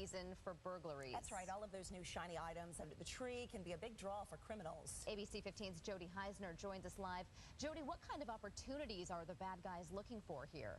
season for burglaries. That's right. All of those new shiny items under the tree can be a big draw for criminals. ABC 15's Jody Heisner joins us live. Jody, what kind of opportunities are the bad guys looking for here?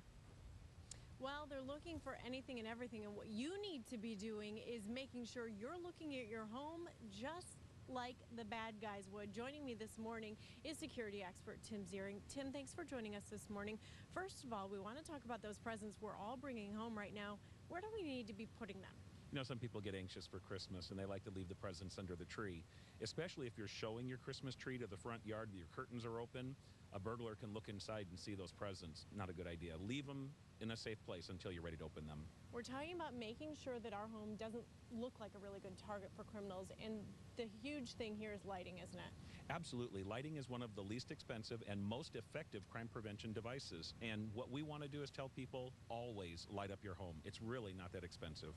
Well, they're looking for anything and everything, and what you need to be doing is making sure you're looking at your home just like the bad guys would. Joining me this morning is security expert Tim Zehring. Tim, thanks for joining us this morning. First of all, we want to talk about those presents we're all bringing home right now. Where do we need to be putting them? You know, some people get anxious for Christmas and they like to leave the presents under the tree, especially if you're showing your Christmas tree to the front yard, your curtains are open. A burglar can look inside and see those presents. Not a good idea. Leave them in a safe place until you're ready to open them. We're talking about making sure that our home doesn't look like a really good target for criminals, and the huge thing here is lighting, isn't it? Absolutely. Lighting is one of the least expensive and most effective crime prevention devices. And what we want to do is tell people, always light up your home. It's really not that expensive.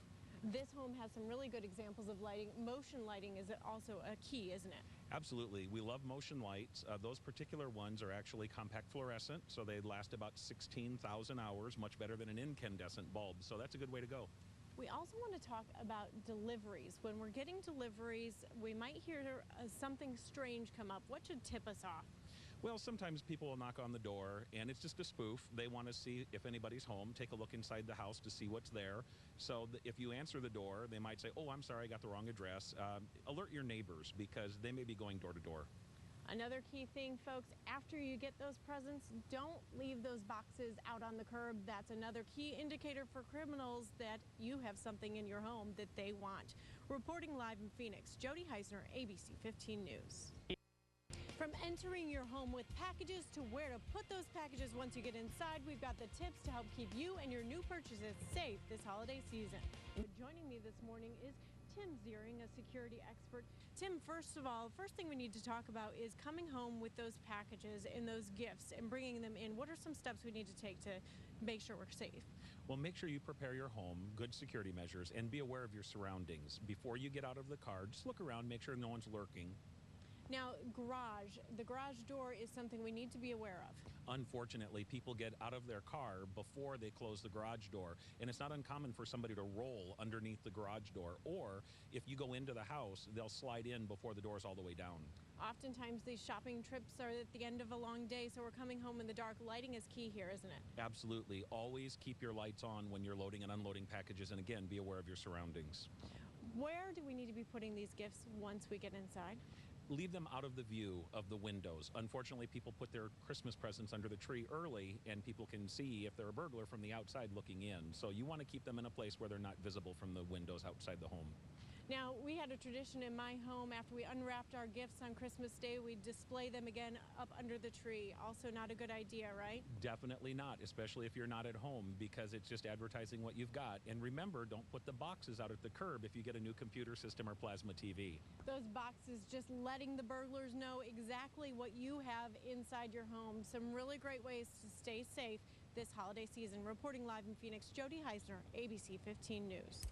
This home has some really good examples of lighting. Motion lighting is also a key, isn't it? Absolutely. We love motion lights. Those particular ones are actually compact fluorescent, so they last about 16,000 hours, much better than an incandescent bulb. So that's a good way to go. We also want to talk about deliveries. When we're getting deliveries, we might hear something strange come up. What should tip us off? Well, sometimes people will knock on the door and it's just a spoof. They want to see if anybody's home, take a look inside the house to see what's there. So if you answer the door, they might say, oh, I'm sorry, I got the wrong address. Alert your neighbors because they may be going door to door. Another key thing, folks, after you get those presents, don't leave those boxes out on the curb. That's another key indicator for criminals that you have something in your home that they want. Reporting live in Phoenix, Jody Heisner, ABC 15 News. From entering your home with packages to where to put those packages once you get inside, we've got the tips to help keep you and your new purchases safe this holiday season. Joining me this morning is Tim Zehring, a security expert. Tim, first of all, first thing we need to talk about is coming home with those packages and those gifts and bringing them in. What are some steps we need to take to make sure we're safe? Well, make sure you prepare your home, good security measures, and be aware of your surroundings. Before you get out of the car, just look around, make sure no one's lurking. Now, the garage door is something we need to be aware of. Unfortunately, people get out of their car before they close the garage door, and it's not uncommon for somebody to roll underneath the garage door, or if you go into the house, they'll slide in before the door's all the way down. Oftentimes, these shopping trips are at the end of a long day, so we're coming home in the dark. Lighting is key here, isn't it? Absolutely. Always keep your lights on when you're loading and unloading packages, and again, be aware of your surroundings. Where do we need to be putting these gifts once we get inside? Leave them out of the view of the windows. Unfortunately, people put their Christmas presents under the tree early, and people can see if they're a burglar from the outside looking in. So you want to keep them in a place where they're not visible from the windows outside the home. Now, we had a tradition in my home. After we unwrapped our gifts on Christmas Day, we'd display them again up under the tree. Also not a good idea, right? Definitely not, especially if you're not at home, because it's just advertising what you've got. And remember, don't put the boxes out at the curb if you get a new computer system or plasma TV. Those boxes just letting the burglars know exactly what you have inside your home. Some really great ways to stay safe this holiday season. Reporting live in Phoenix, Jody Heisner, ABC 15 News.